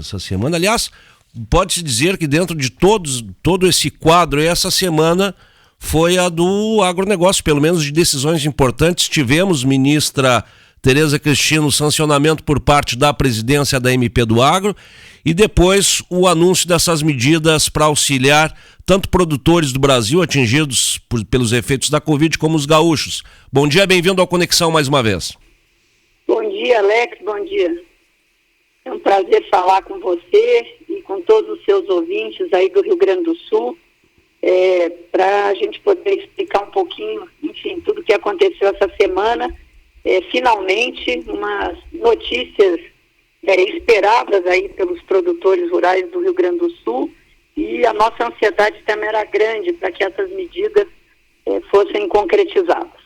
essa semana. Aliás, pode-se dizer que dentro de todo esse quadro, essa semana foi a do agronegócio, pelo menos de decisões importantes. Tivemos, ministra Tereza Cristina, o sancionamento por parte da presidência da MP do Agro e depois o anúncio dessas medidas para auxiliar tanto produtores do Brasil atingidos pelos efeitos da Covid como os gaúchos. Bom dia, bem-vindo ao Conexão mais uma vez. Bom dia, Alex, bom dia. É um prazer falar com você e com todos os seus ouvintes aí do Rio Grande do Sul, para a gente poder explicar um pouquinho, enfim, tudo o que aconteceu essa semana. Finalmente, umas notícias esperadas aí pelos produtores rurais do Rio Grande do Sul, e a nossa ansiedade também era grande para que essas medidas fossem concretizadas.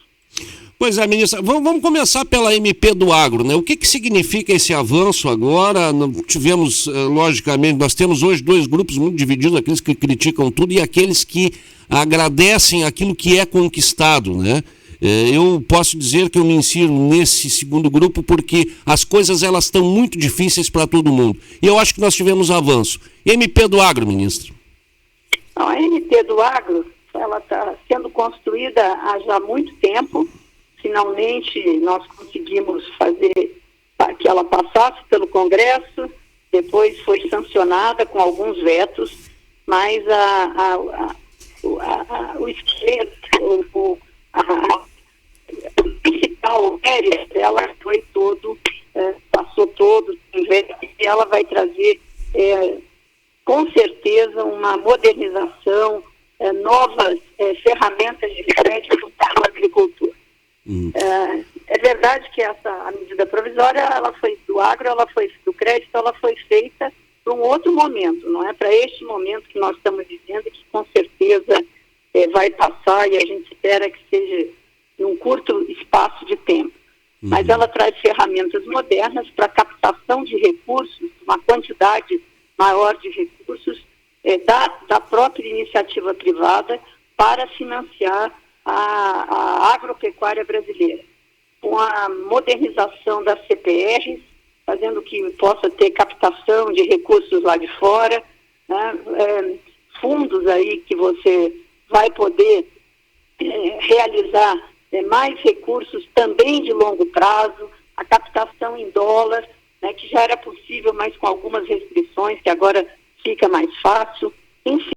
Pois é, ministra, vamos começar pela MP do Agro, né? O que significa esse avanço agora? Tivemos, logicamente, nós temos hoje dois grupos muito divididos, aqueles que criticam tudo e aqueles que agradecem aquilo que é conquistado, né? Eu posso dizer que eu me insiro nesse segundo grupo porque as coisas elas estão muito difíceis para todo mundo. E eu acho que nós tivemos avanço. MP do Agro, ministro. A MP do Agro, ela está sendo construída há já muito tempo. Finalmente nós conseguimos fazer que ela passasse pelo Congresso, depois foi sancionada com alguns vetos, mas o esqueleto, o principal mérito, ela foi passou todo, e ela vai trazer com certeza uma modernização, novas ferramentas de crédito para o agricultor. É verdade que a medida provisória, ela foi do agro, do crédito, ela foi feita para um outro momento, não é para este momento que nós estamos vivendo, que com certeza vai passar e a gente espera que seja num curto espaço de tempo. Mas ela traz ferramentas modernas para captação de recursos, uma quantidade maior de recursos da própria iniciativa privada para financiar a agropecuária brasileira, com a modernização das CPRs, fazendo que possa ter captação de recursos lá de fora, né? Fundos aí que você vai poder realizar mais recursos também de longo prazo, a captação em dólar, né, que já era possível, mas com algumas restrições, que agora fica mais fácil. Enfim,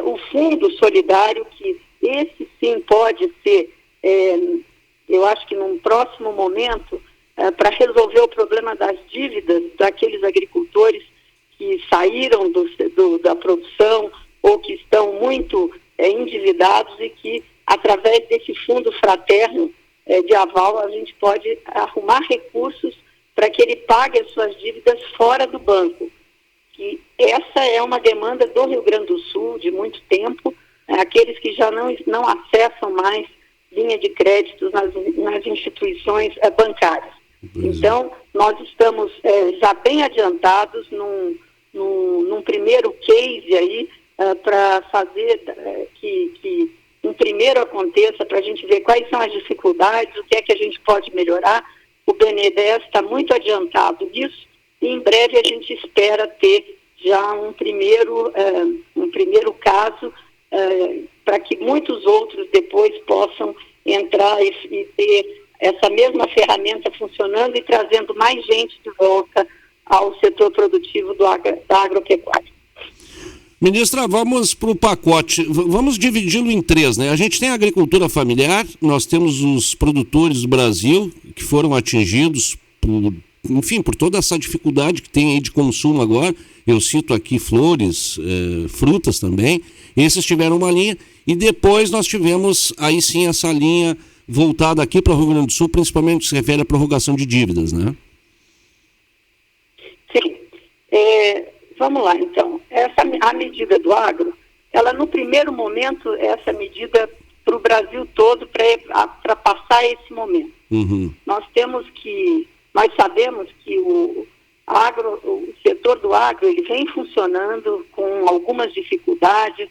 o fundo solidário, que esse sim pode ser, eu acho que num próximo momento, para resolver o problema das dívidas daqueles agricultores que saíram da produção ou que estão muito endividados e que, através desse fundo fraterno de aval, a gente pode arrumar recursos para que ele pague as suas dívidas fora do banco. E essa é uma demanda do Rio Grande do Sul de muito tempo, aqueles que já não acessam mais linha de crédito nas instituições bancárias. Então, nós estamos já bem adiantados num primeiro case aí, para fazer que um primeiro aconteça, para a gente ver quais são as dificuldades, o que é que a gente pode melhorar. O BNDES está muito adiantado nisso e em breve a gente espera ter já um primeiro caso para que muitos outros depois possam entrar e ter essa mesma ferramenta funcionando e trazendo mais gente de volta ao setor produtivo da agropecuária. Ministra, vamos para o pacote, vamos dividindo em três, né? A gente tem a agricultura familiar, nós temos os produtores do Brasil que foram atingidos por toda essa dificuldade que tem aí de consumo agora. Eu cito aqui flores, frutas também, esses tiveram uma linha e depois nós tivemos aí sim essa linha voltada aqui para o Rio Grande do Sul, principalmente se refere à prorrogação de dívidas, né? Sim. Vamos lá, então. A medida do agro, ela no primeiro momento, essa medida para o Brasil todo, para passar esse momento. Nós sabemos que o setor do agro, ele vem funcionando com algumas dificuldades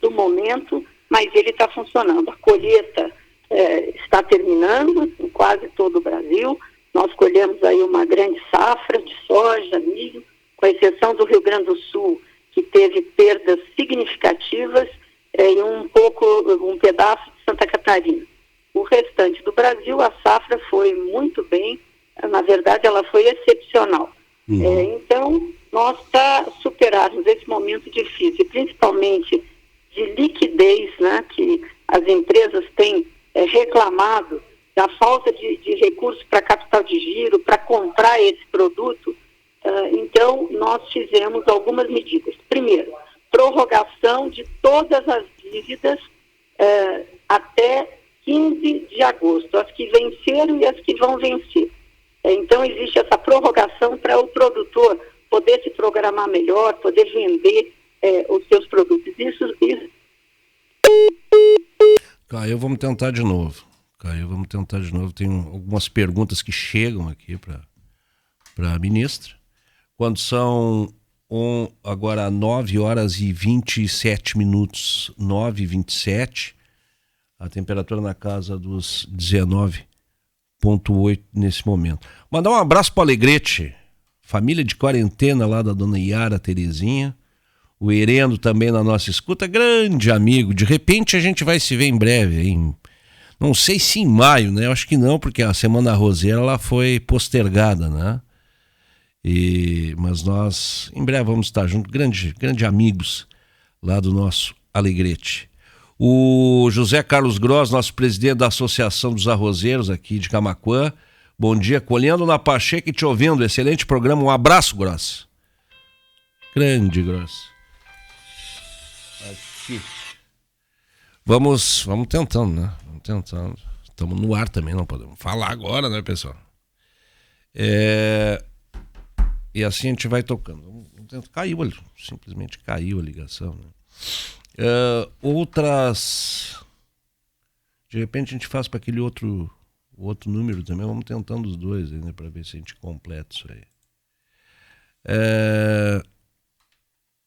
do momento, mas ele está funcionando. A colheita está terminando em quase todo o Brasil, nós colhemos aí uma grande safra de soja, milho, com exceção do Rio Grande do Sul, que teve perdas significativas, e um pedaço de Santa Catarina. O restante do Brasil, a safra foi muito bem, na verdade ela foi excepcional. Então, nós, para superarmos esse momento difícil, principalmente de liquidez, né, que as empresas têm reclamado, da falta de recursos para capital de giro, para comprar esse produto, então nós fizemos algumas medidas. Primeiro, prorrogação de todas as dívidas até 15 de agosto, as que venceram e as que vão vencer. Então existe essa prorrogação para o produtor poder se programar melhor, poder vender os seus produtos. Isso. Caio, vamos tentar de novo. Tem algumas perguntas que chegam aqui para a ministra. Quando são agora 9 horas e 27 minutos, 9h27, a temperatura na casa dos 19,8 nesse momento. Mandar um abraço para o Alegrete, família de quarentena lá da dona Yara Terezinha, o Herendo também na nossa escuta, grande amigo. De repente a gente vai se ver em breve, hein? Não sei se em maio, né? Eu acho que não, porque a Semana Roseira ela foi postergada, né? Mas nós em breve vamos estar juntos, grande amigos lá do nosso Alegrete. O José Carlos Gross, nosso presidente da Associação dos Arrozeiros aqui de Camaquã. Bom dia, colhendo na Pacheca e te ouvindo. Excelente programa. Um abraço, Gross. Grande Gross. Aqui. Vamos tentando, né? Estamos no ar também, não podemos falar agora, né, pessoal? E assim a gente vai tocando. Simplesmente caiu a ligação, né? Outras, de repente a gente faz para aquele outro número também. Vamos tentando os dois ainda, né, para ver se a gente completa isso aí.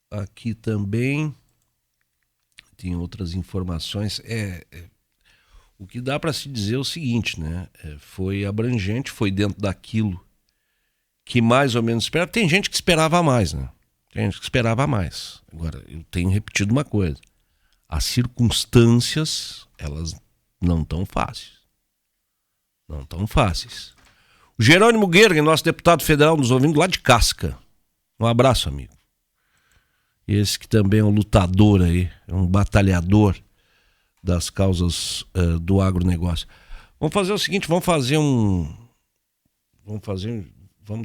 Aqui também tem outras informações. O que dá para se dizer é o seguinte, né? Foi abrangente, foi dentro daquilo que mais ou menos esperava. Tem gente que esperava mais, né? Agora, eu tenho repetido uma coisa. As circunstâncias, elas não tão fáceis. O Jerônimo Guerra, nosso deputado federal, nos ouvindo lá de Casca. Um abraço, amigo. Esse que também é um lutador aí, é um batalhador das causas do agronegócio. Vamos fazer o seguinte, vamos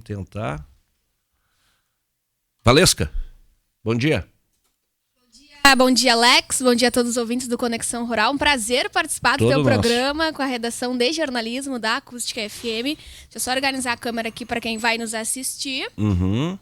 tentar. Valesca, bom dia. Bom dia, Alex. Bom dia a todos os ouvintes do Conexão Rural. Um prazer participar do teu programa com a redação de jornalismo da Acústica FM. Deixa eu só organizar a câmera aqui para quem vai nos assistir. O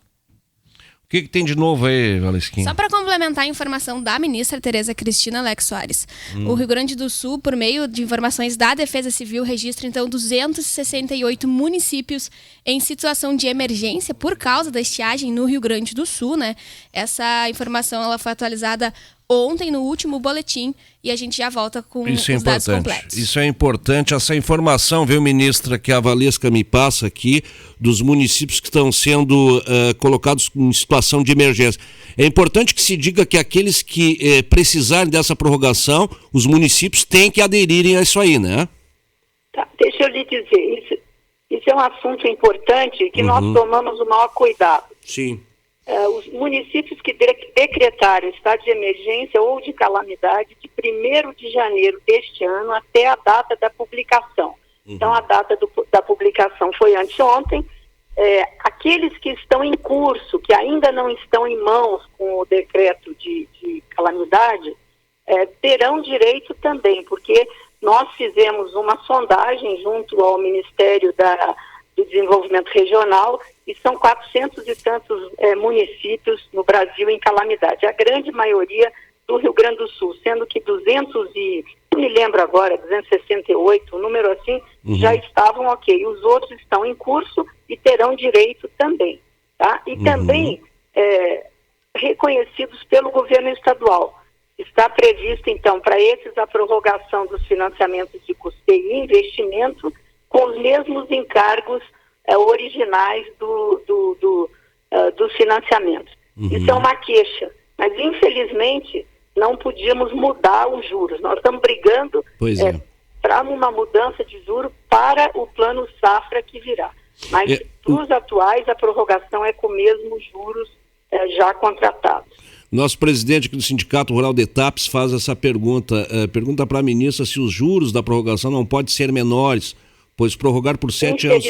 que tem de novo aí, Valesquinha? Só para complementar a informação da ministra Tereza Cristina Alex Soares. O Rio Grande do Sul, por meio de informações da Defesa Civil, registra então 268 municípios em situação de emergência por causa da estiagem no Rio Grande do Sul, né? Essa informação ela foi atualizada ontem no último boletim e a gente já volta com os dados completos. Isso é importante, essa informação, viu, ministra, que a Valesca me passa aqui, dos municípios que estão sendo colocados em situação de emergência. É importante que se diga que aqueles que precisarem dessa prorrogação, os municípios têm que aderirem a isso aí, né? Tá, deixa eu lhe dizer, isso é um assunto importante que nós tomamos o maior cuidado. Sim. Os municípios que decretaram estado de emergência ou de calamidade de 1º de janeiro deste ano até a data da publicação. Então, a data da publicação foi anteontem. Aqueles que estão em curso, que ainda não estão em mãos com o decreto de calamidade, terão direito também, porque nós fizemos uma sondagem junto ao Ministério do Desenvolvimento Regional e são 400 e tantos municípios no Brasil em calamidade. A grande maioria do Rio Grande do Sul, sendo que 268, um número assim, já estavam ok. Os outros estão em curso e terão direito também. Tá? E também reconhecidos pelo governo estadual. Está previsto, então, para esses a prorrogação dos financiamentos de custeio e investimento com os mesmos encargos originais dos financiamentos. Isso é uma queixa, mas infelizmente não podíamos mudar os juros. Nós estamos brigando para uma mudança de juros para o plano safra que virá. Mas para os atuais a prorrogação é com mesmos juros já contratados. Nosso presidente do Sindicato Rural de TAPS faz essa pergunta. Pergunta para a ministra se os juros da prorrogação não podem ser menores, pois prorrogar por 7 anos...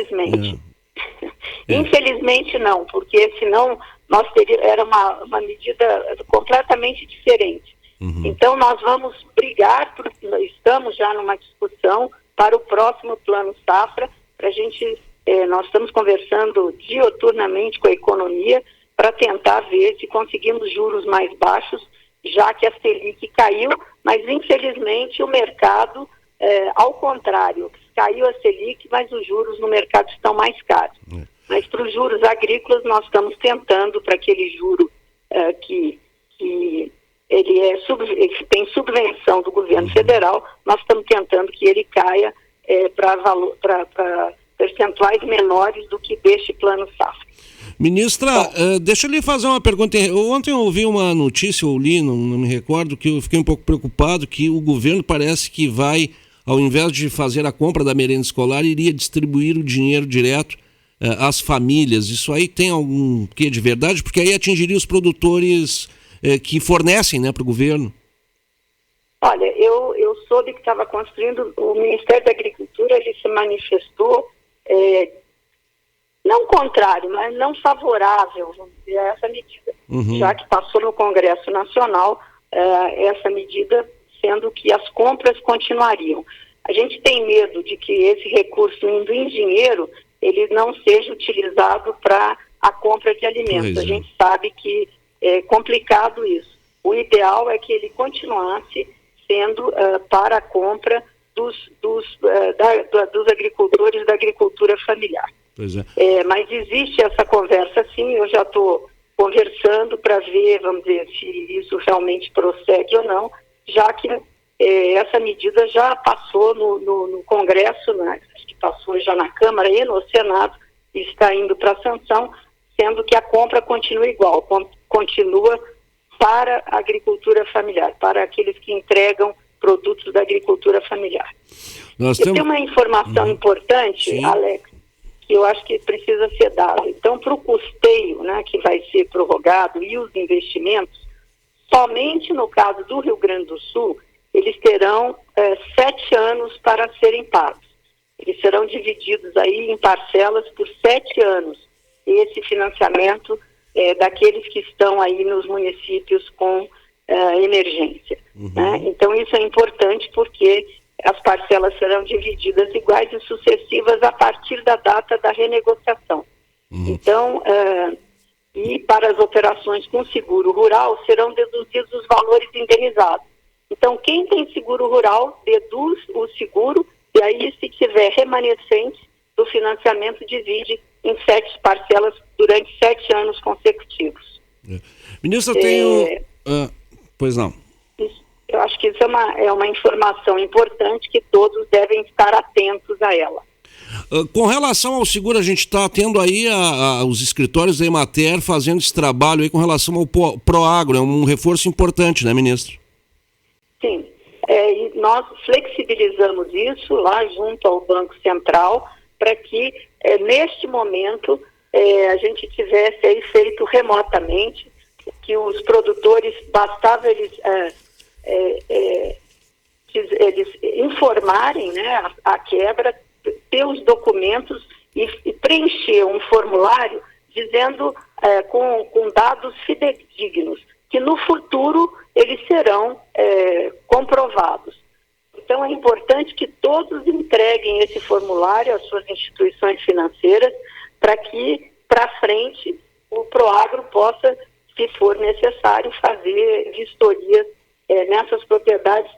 Infelizmente não, porque senão nós era uma medida completamente diferente. Então nós vamos brigar, porque estamos já numa discussão para o próximo plano safra, para a gente, nós estamos conversando diuturnamente com a economia para tentar ver se conseguimos juros mais baixos, já que a Selic caiu, mas infelizmente o mercado, ao contrário, caiu a Selic, mas os juros no mercado estão mais caros. Mas para os juros agrícolas nós estamos tentando, para aquele juro que ele que tem subvenção do governo federal, nós estamos tentando que ele caia para percentuais menores do que deste plano safra. Ministra, deixa eu lhe fazer uma pergunta. Ontem eu ouvi uma notícia, ou li, não me recordo, que eu fiquei um pouco preocupado, que o governo parece que vai, ao invés de fazer a compra da merenda escolar, iria distribuir o dinheiro direto às famílias. Isso aí tem algum quê de verdade? Porque aí atingiria os produtores que fornecem, né, para o governo. Olha, eu soube que estava construindo, o Ministério da Agricultura, ele se manifestou não contrário, mas não favorável, vamos dizer, a essa medida, já que passou no Congresso Nacional essa medida, sendo que as compras continuariam. A gente tem medo de que esse recurso indo em dinheiro, ele não seja utilizado para a compra de alimentos. A gente sabe que é complicado isso. O ideal é que ele continuasse sendo para a compra dos agricultores da agricultura familiar. Mas existe essa conversa, sim. Eu já estou conversando para ver, vamos dizer, se isso realmente procede ou não, já que essa medida já passou no Congresso, né? Acho que passou já na Câmara e no Senado, e está indo para a sanção, sendo que a compra continua igual, continua para a agricultura familiar, para aqueles que entregam produtos da agricultura familiar. Tem uma informação importante, sim, Alex, que eu acho que precisa ser dada. Então, para o custeio, né, que vai ser prorrogado, e os investimentos, somente no caso do Rio Grande do Sul, eles terão 7 anos para serem pagos. Eles serão divididos aí em parcelas por 7 anos. Esse financiamento daqueles que estão aí nos municípios com emergência. Né? Então, isso é importante porque as parcelas serão divididas iguais e sucessivas a partir da data da renegociação. Então, e para as operações com seguro rural, serão deduzidos os valores indenizados. Então, quem tem seguro rural, deduz o seguro, e aí, se tiver remanescente do financiamento, divide em 7 parcelas durante 7 anos consecutivos. Ministra, pois não. Eu acho que isso é uma informação importante que todos devem estar atentos a ela. Com relação ao seguro, a gente está tendo aí os escritórios da Emater fazendo esse trabalho aí com relação ao Proagro. É um reforço importante, né, ministro? Sim. E nós flexibilizamos isso lá junto ao Banco Central para que, neste momento, a gente tivesse aí feito remotamente, que os produtores, bastava eles informarem, né, a quebra, ter os documentos e preencher um formulário dizendo com dados fidedignos, que no futuro eles serão comprovados. Então é importante que todos entreguem esse formulário às suas instituições financeiras para que, para frente, o Proagro possa, se for necessário, fazer vistorias nessas propriedades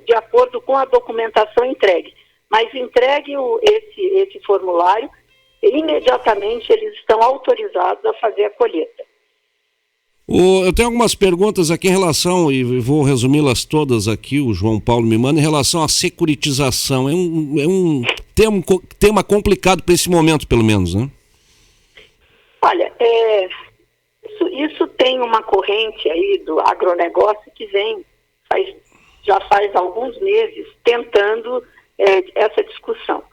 de acordo com a documentação entregue. Mas entregue esse formulário e imediatamente eles estão autorizados a fazer a colheita. Eu tenho algumas perguntas aqui em relação, e vou resumi-las todas aqui, o João Paulo me manda, em relação à securitização. É um tema complicado para esse momento, pelo menos, né? Olha, isso tem uma corrente aí do agronegócio que já faz alguns meses tentando essa discussão.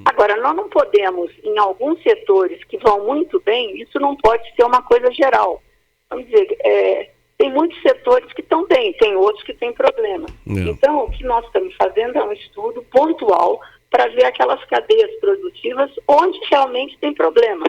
Agora, nós não podemos, em alguns setores que vão muito bem, isso não pode ser uma coisa geral. Vamos dizer, tem muitos setores que estão bem, tem outros que têm problemas. Então, o que nós estamos fazendo é um estudo pontual para ver aquelas cadeias produtivas onde realmente tem problema.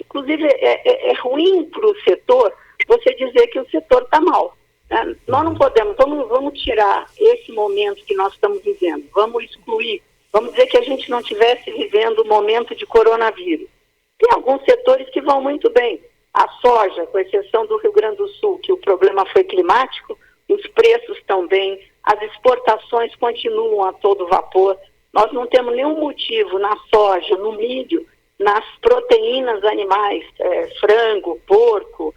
Inclusive, é ruim para o setor você dizer que o setor está mal. Né? Nós não podemos, vamos tirar esse momento que nós estamos vivendo, vamos excluir, vamos dizer que a gente não estivesse vivendo o momento de coronavírus. Tem alguns setores que vão muito bem. A soja, com exceção do Rio Grande do Sul, que o problema foi climático, os preços estão bem, as exportações continuam a todo vapor. Nós não temos nenhum motivo na soja, no milho, nas proteínas animais, frango, porco,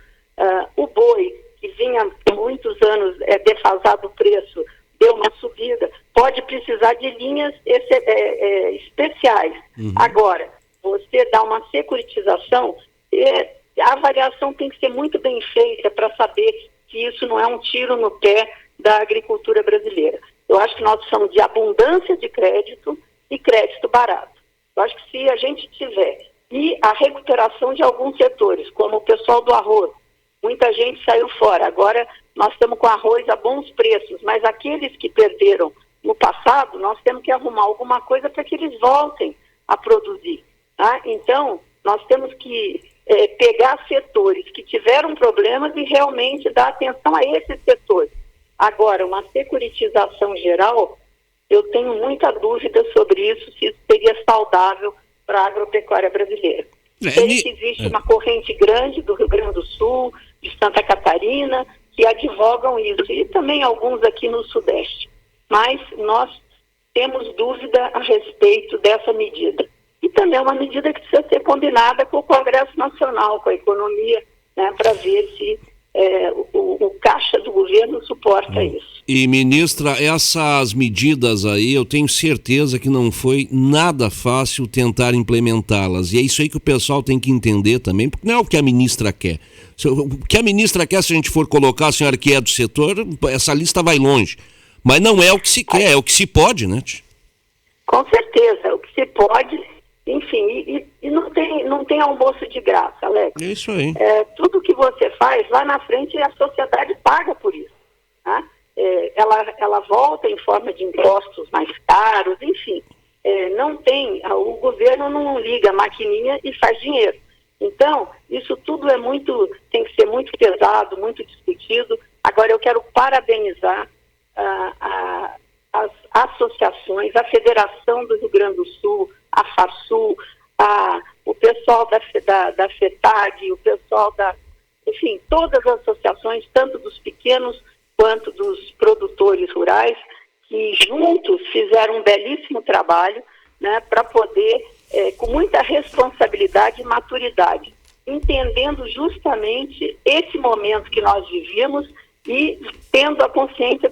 o boi, que vinha há muitos anos defasado o preço, deu uma subida, pode precisar de linhas especiais. Agora, você dá uma securitização, a avaliação tem que ser muito bem feita para saber que isso não é um tiro no pé da agricultura brasileira. Eu acho que nós precisamos de abundância de crédito e crédito barato. Eu acho que se a gente tiver, e a recuperação de alguns setores, como o pessoal do arroz, muita gente saiu fora, agora nós estamos com arroz a bons preços, mas aqueles que perderam no passado, nós temos que arrumar alguma coisa para que eles voltem a produzir. Tá? Então, nós temos que pegar setores que tiveram problemas e realmente dar atenção a esses setores. Agora, uma securitização geral, eu tenho muita dúvida sobre isso, se isso seria saudável para a agropecuária brasileira. Sei que existe uma corrente grande do Rio Grande do Sul, de Santa Catarina, que advogam isso, e também alguns aqui no Sudeste. Mas nós temos dúvida a respeito dessa medida. E também é uma medida que precisa ser combinada com o Congresso Nacional, com a economia, né, para ver se o caixa do governo suporta isso. E, ministra, essas medidas aí, eu tenho certeza que não foi nada fácil tentar implementá-las. E é isso aí que o pessoal tem que entender também, porque não é o que a ministra quer. O que a ministra quer, se a gente for colocar a senhora que é do setor, essa lista vai longe. Mas não é o que se quer, é o que se pode, né? Com certeza, o que se pode, enfim, e não tem almoço de graça, Alex. É isso aí. Tudo que você faz, lá na frente a sociedade paga por isso. Tá? Ela volta em forma de impostos mais caros, enfim. O governo não liga a maquininha e faz dinheiro. Então, isso tudo tem que ser muito pesado, muito discutido. Agora, eu quero parabenizar as associações, a Federação do Rio Grande do Sul, a FASUL, o pessoal da FETAG, o pessoal enfim, todas as associações, tanto dos pequenos quanto dos produtores rurais, que juntos fizeram um belíssimo trabalho, né, para poder, com muita responsabilidade e maturidade, entendendo justamente esse momento que nós vivíamos e tendo a consciência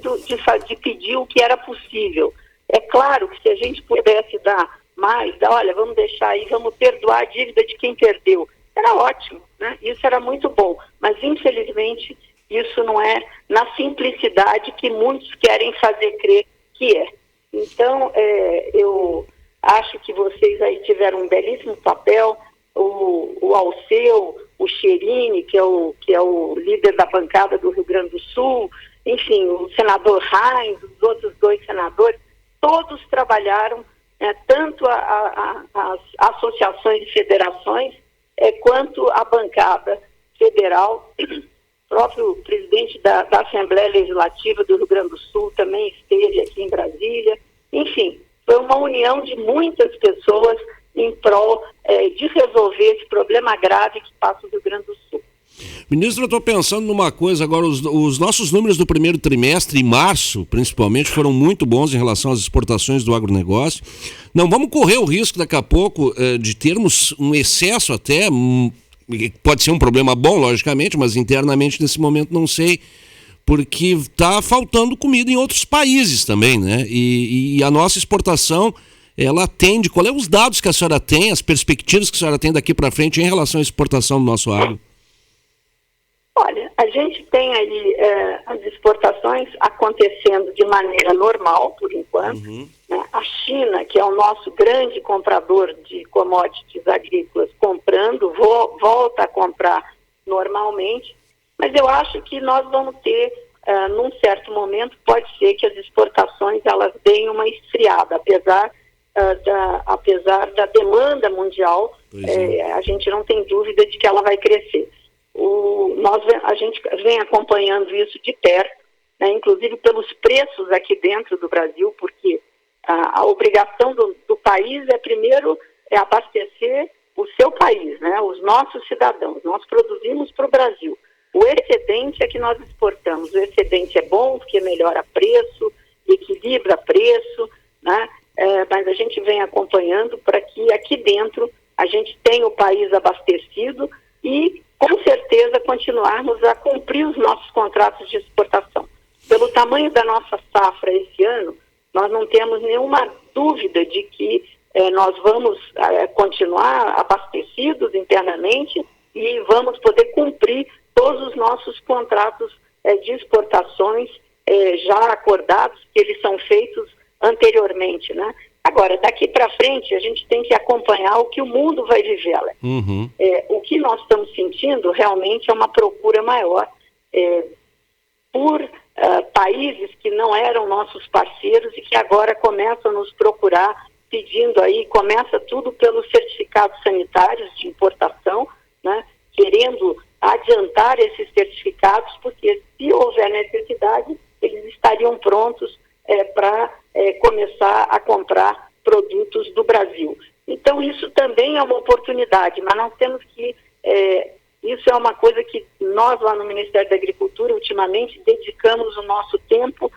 de pedir o que era possível. É claro que se a gente pudesse dar mais, olha, vamos deixar aí, vamos perdoar a dívida de quem perdeu, era ótimo, né? Isso era muito bom, mas infelizmente isso não é na simplicidade que muitos querem fazer crer que é. Então, eu acho que vocês aí tiveram um belíssimo papel, o Alceu, o Cherini, que é o líder da bancada do Rio Grande do Sul, enfim, o senador Heinz, os outros dois senadores, todos trabalharam, tanto as associações e federações, quanto a bancada federal. O próprio presidente da Assembleia Legislativa do Rio Grande do Sul também esteve aqui em Brasília. Enfim, foi uma união de muitas pessoas em prol de resolver esse problema grave que passa o Rio Grande do Sul. Ministro, eu estou pensando numa coisa agora, os nossos números do primeiro trimestre, em março, principalmente, foram muito bons em relação às exportações do agronegócio. Não vamos correr o risco daqui a pouco de termos um excesso até, pode ser um problema bom, logicamente, mas internamente nesse momento não sei, porque está faltando comida em outros países também, né? E a nossa exportação ela atende? Qual é os dados que a senhora tem, as perspectivas que a senhora tem daqui para frente em relação à exportação do nosso agro? Olha, a gente tem aí as exportações acontecendo de maneira normal, por enquanto. Né? A China, que é o nosso grande comprador de commodities agrícolas, comprando, volta a comprar normalmente, mas eu acho que nós vamos ter, num certo momento, pode ser que as exportações elas deem uma esfriada, apesar da demanda mundial, a gente não tem dúvida de que ela vai crescer. A gente vem acompanhando isso de perto, né, inclusive pelos preços aqui dentro do Brasil, porque a obrigação do país primeiro abastecer o seu país, né, os nossos cidadãos. Nós produzimos para o Brasil. O excedente é que nós exportamos. O excedente é bom porque melhora preço, equilibra preço, né, mas a gente vem acompanhando para que aqui dentro a gente tenha o país abastecido e, com certeza, continuarmos a cumprir os nossos contratos de exportação. Pelo tamanho da nossa safra esse ano, nós não temos nenhuma dúvida de que nós vamos continuar abastecidos internamente e vamos poder cumprir todos os nossos contratos de exportações já acordados, que eles são feitos anteriormente, né? Agora, daqui para frente, a gente tem que acompanhar o que o mundo vai viver, Alex. O que nós estamos sentindo realmente é uma procura maior por países que não eram nossos parceiros e que agora começam a nos procurar, pedindo aí, começa tudo pelos certificados sanitários de importação, né, querendo adiantar esses certificados, porque se houver necessidade, eles estariam prontos para começar a comprar produtos do Brasil. Então, isso também é uma oportunidade, mas nós temos que... isso é uma coisa que nós, lá no Ministério da Agricultura, ultimamente, dedicamos o nosso tempo,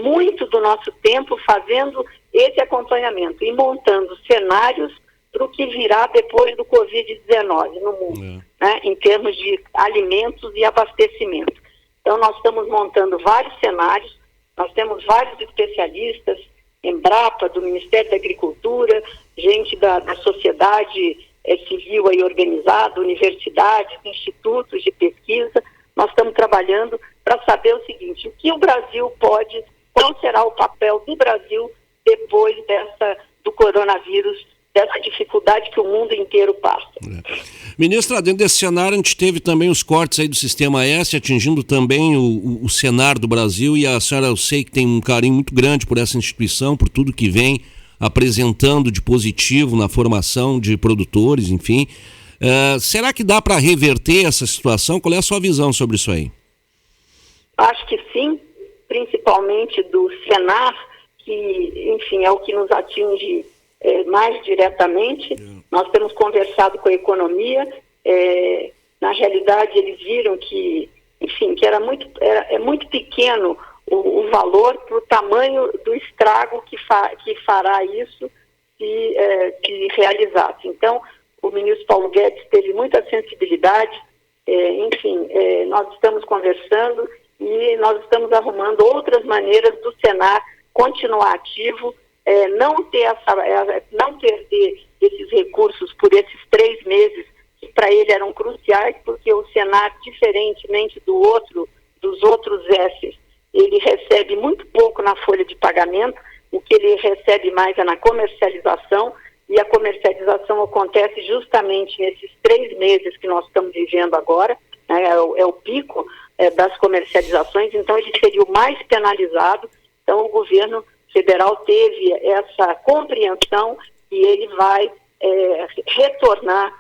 muito do nosso tempo, fazendo esse acompanhamento e montando cenários para o que virá depois do Covid-19 no mundo, né, em termos de alimentos e abastecimento. Então, nós estamos montando vários cenários, nós temos vários especialistas, Embrapa, do Ministério da Agricultura, gente da sociedade civil aí organizada, universidades, institutos de pesquisa. Nós estamos trabalhando para saber o seguinte: o que o Brasil pode, qual será o papel do Brasil depois do coronavírus, dessa dificuldade que o mundo inteiro passa. Ministra, dentro desse cenário a gente teve também os cortes aí do Sistema S, atingindo também o Senar do Brasil, e a senhora, eu sei que tem um carinho muito grande por essa instituição, por tudo que vem apresentando de positivo na formação de produtores, enfim. Será que dá para reverter essa situação? Qual é a sua visão sobre isso aí? Acho que sim, principalmente do Senar, que, enfim, é o que nos atinge mais diretamente. Nós temos conversado com a economia, na realidade eles viram que, enfim, que é muito pequeno o valor para o tamanho do estrago que fará isso se realizasse. Então, o ministro Paulo Guedes teve muita sensibilidade, nós estamos conversando e nós estamos arrumando outras maneiras do Senar continuar ativo, não perder esses recursos por esses 3 meses que para ele eram cruciais, porque o Senar, diferentemente dos outros S's, ele recebe muito pouco na folha de pagamento, o que ele recebe mais é na comercialização, e a comercialização acontece justamente nesses 3 meses que nós estamos vivendo agora, né, é o pico das comercializações, então ele seria o mais penalizado. Então o governo federal teve essa compreensão e ele vai retornar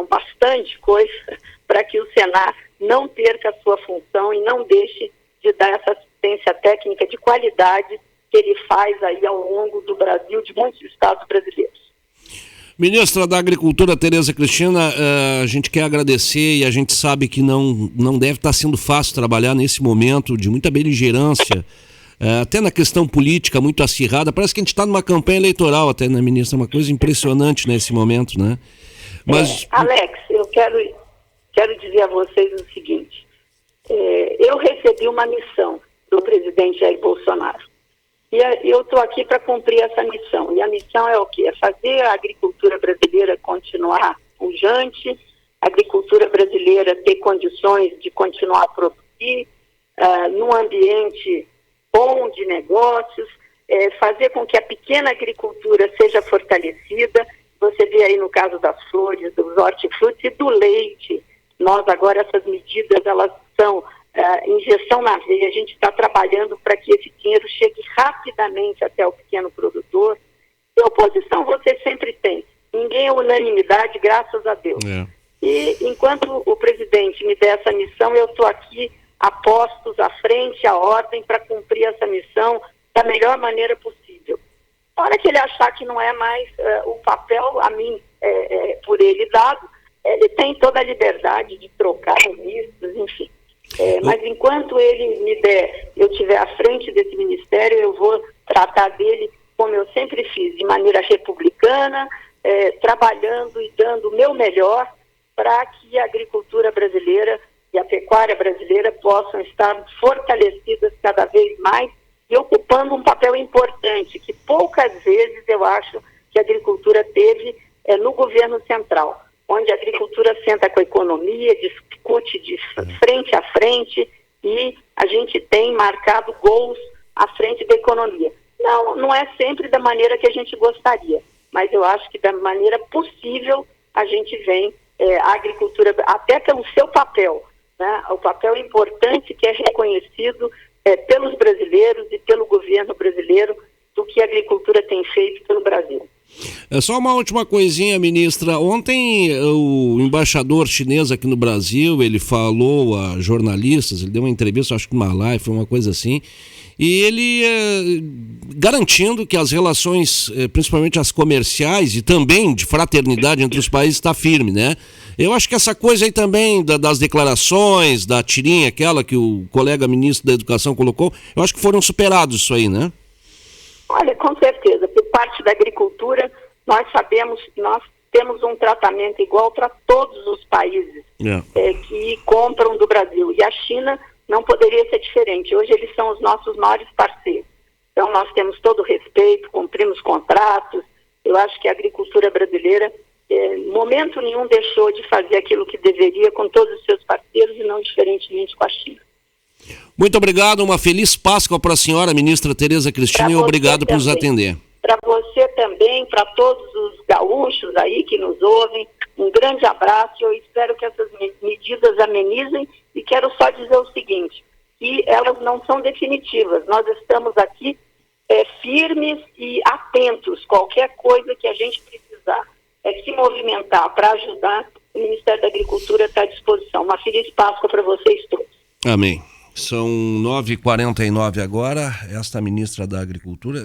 bastante coisa para que o Senar não perca a sua função e não deixe de dar essa assistência técnica de qualidade que ele faz aí ao longo do Brasil, de muitos estados brasileiros. Ministra da Agricultura, Tereza Cristina, a gente quer agradecer, e a gente sabe que não deve estar sendo fácil trabalhar nesse momento de muita beligerância, até na questão política muito acirrada. Parece que a gente está numa campanha eleitoral até, né, ministra? Uma coisa impressionante nesse momento, né? Mas... Alex, eu quero dizer a vocês o seguinte: eu recebi uma missão do presidente Jair Bolsonaro. E eu estou aqui para cumprir essa missão. E a missão é o quê? É fazer a agricultura brasileira continuar pujante, a agricultura brasileira ter condições de continuar a produzir, num ambiente bom de negócios, fazer com que a pequena agricultura seja fortalecida. Você vê aí no caso das flores, dos hortifrutis e do leite. Nós agora, essas medidas, elas são injeção na veia. A gente está trabalhando para que esse dinheiro chegue rapidamente até o pequeno produtor. E oposição você sempre tem. Ninguém é unanimidade, graças a Deus. E enquanto o presidente me der essa missão, eu estou aqui a postos, à frente, à ordem, para cumprir essa missão da melhor maneira possível. Na hora que ele achar que não é mais o papel a mim por ele dado, ele tem toda a liberdade de trocar ministros, enfim. Mas enquanto ele me der, eu estiver à frente desse ministério, eu vou tratar dele como eu sempre fiz, de maneira republicana, trabalhando e dando o meu melhor para que a agricultura brasileira e a pecuária brasileira possam estar fortalecidas cada vez mais e ocupando um papel importante, que poucas vezes eu acho que a agricultura teve no governo central, onde a agricultura senta com a economia, discute de frente a frente e a gente tem marcado gols à frente da economia. Não é sempre da maneira que a gente gostaria, mas eu acho que da maneira possível a gente vem a agricultura, até pelo seu papel, né? O papel importante que é reconhecido pelos brasileiros e pelo governo brasileiro do que a agricultura tem feito pelo Brasil. Só uma última coisinha, ministra. Ontem o embaixador chinês aqui no Brasil, ele falou a jornalistas, ele deu uma entrevista, acho que numa live, foi uma coisa assim, e ele garantindo que as relações, principalmente as comerciais e também de fraternidade entre os países, está firme, né? Eu acho que essa coisa aí também das declarações, da tirinha aquela que o colega ministro da Educação colocou, eu acho que foram superados isso aí, né? Olha, com certeza. Por parte da agricultura, nós sabemos que nós temos um tratamento igual para todos os países que compram do Brasil. E a China não poderia ser diferente. Hoje eles são os nossos maiores parceiros. Então nós temos todo o respeito, cumprimos contratos. Eu acho que a agricultura brasileira, em momento nenhum, deixou de fazer aquilo que deveria com todos os seus parceiros e não diferentemente com a China. Muito obrigado, uma feliz Páscoa para a senhora, ministra Tereza Cristina, e obrigado por nos atender. Para você também, para todos os gaúchos aí que nos ouvem, um grande abraço. Eu espero que essas medidas amenizem e quero só dizer o seguinte, que elas não são definitivas. Nós estamos aqui firmes e atentos. Qualquer coisa que a gente precisar se movimentar para ajudar, o Ministério da Agricultura está à disposição. Uma feliz Páscoa para vocês todos. Amém. São 9h49 agora, esta ministra da Agricultura.